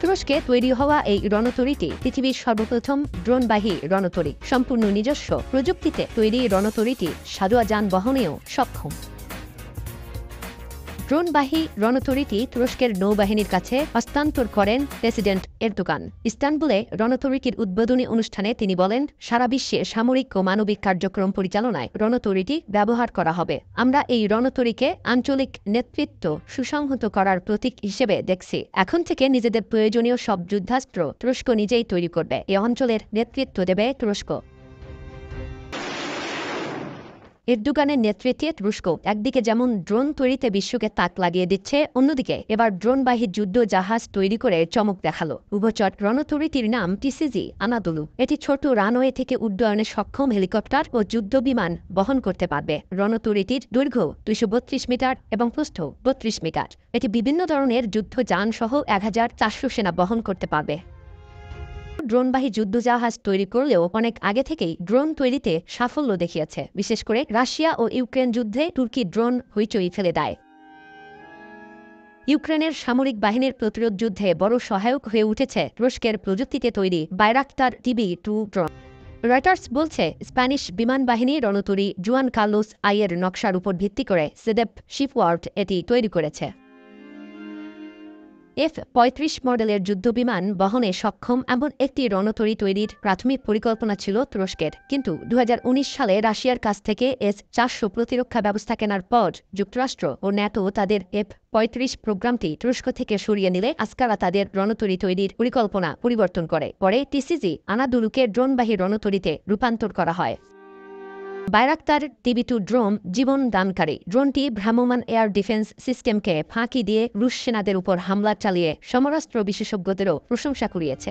তুরস্কে তৈরি হওয়া এই রণতরীটি পৃথিবীর সর্বপ্রথম ড্রোনবাহী রণতরী। সম্পূর্ণ নিজস্ব প্রযুক্তিতে তৈরি রণতরীটি সাজোয়া যান বহনেও সক্ষম। ড্রোনবাহী রণতরীটি তুরস্কের নৌবাহিনীর কাছে হস্তান্তর করেন প্রেসিডেন্ট এরদোগান। ইস্তানবুলে রণতরীটির উদ্বোধনী অনুষ্ঠানে তিনি বলেন, সারা বিশ্বে সামরিক ও মানবিক কার্যক্রম পরিচালনায় রণতরীটি ব্যবহার করা হবে। আমরা এই রণতরীকে আঞ্চলিক নেতৃত্ব সুসংহত করার প্রতীক হিসেবে দেখছি। এখন থেকে নিজেদের প্রয়োজনীয় সব যুদ্ধাস্ত্র তুরস্ক নিজেই তৈরি করবে। এ অঞ্চলের নেতৃত্ব দেবে তুরস্ক। এরদোগানের নেতৃত্বে তুরস্ক একদিকে যেমন ড্রোন তৈরিতে বিশ্বকে তাক লাগিয়ে দিচ্ছে, অন্যদিকে এবার ড্রোনবাহী যুদ্ধ জাহাজ তৈরি করে চমক দেখালো। উভচর রণতরীটির নাম টিসিজি আনাদোলু। এটি ছোট রানওয়ে থেকে উড্ডয়নে সক্ষম হেলিকপ্টার ও যুদ্ধবিমান বহন করতে পারবে। রণতরীটির দৈর্ঘ্য 232 মিটার এবং প্রস্থ 32 মিটার। এটি বিভিন্ন ধরনের যুদ্ধযান সহ 1400 সেনা বহন করতে পারবে। ড্রোনবাহী যুদ্ধজাহাজ তৈরি করলেও অনেক আগে থেকেই ড্রোন তৈরিতে সাফল্য দেখিয়েছে। বিশেষ করে রাশিয়া ও ইউক্রেন যুদ্ধে তুর্কি ড্রোন হইচই ফেলে দেয়। ইউক্রেনের সামরিক বাহিনীর প্রতিরোধ যুদ্ধে বড় সহায়ক হয়ে উঠেছে তুরস্কের প্রযুক্তিতে তৈরি বাইরাক্তার TB2 ড্রোন। রয়টার্স বলছে, স্প্যানিশ বিমান বাহিনী রণতরী জুয়ান কার্লোস আইয়ের নকশার উপর ভিত্তি করে সেদেপ শিপওয়ার্ড এটি তৈরি করেছে। F-35 মডেলের যুদ্ধবিমান বহনে সক্ষম এমন একটি রণতরী তৈরির প্রাথমিক পরিকল্পনা ছিল তুরস্কের, কিন্তু 2019 সালে রাশিয়ার কাছ থেকে S-400 প্রতিরক্ষা ব্যবস্থা কেনার পর যুক্তরাষ্ট্র ও ন্যাটো তাদের F-35 প্রোগ্রামটি তুরস্ক থেকে সরিয়ে নিলে আস্কারা তাদের রণতরী তৈরির পরিকল্পনা পরিবর্তন করে। পরে টিসিজি আনাদোলুকে ড্রোনবাহী রণতরীতে রূপান্তর করা হয়। বাইরাক্তার TB2 ড্রোন জীবন দানকারী। ড্রোনটি ভ্রাম্যমাণ এয়ার ডিফেন্স সিস্টেমকে ফাঁকি দিয়ে রুশ সেনাদের উপর হামলা চালিয়ে সমরাস্ত্র বিশেষজ্ঞদেরও প্রশংসা কুড়িয়েছে।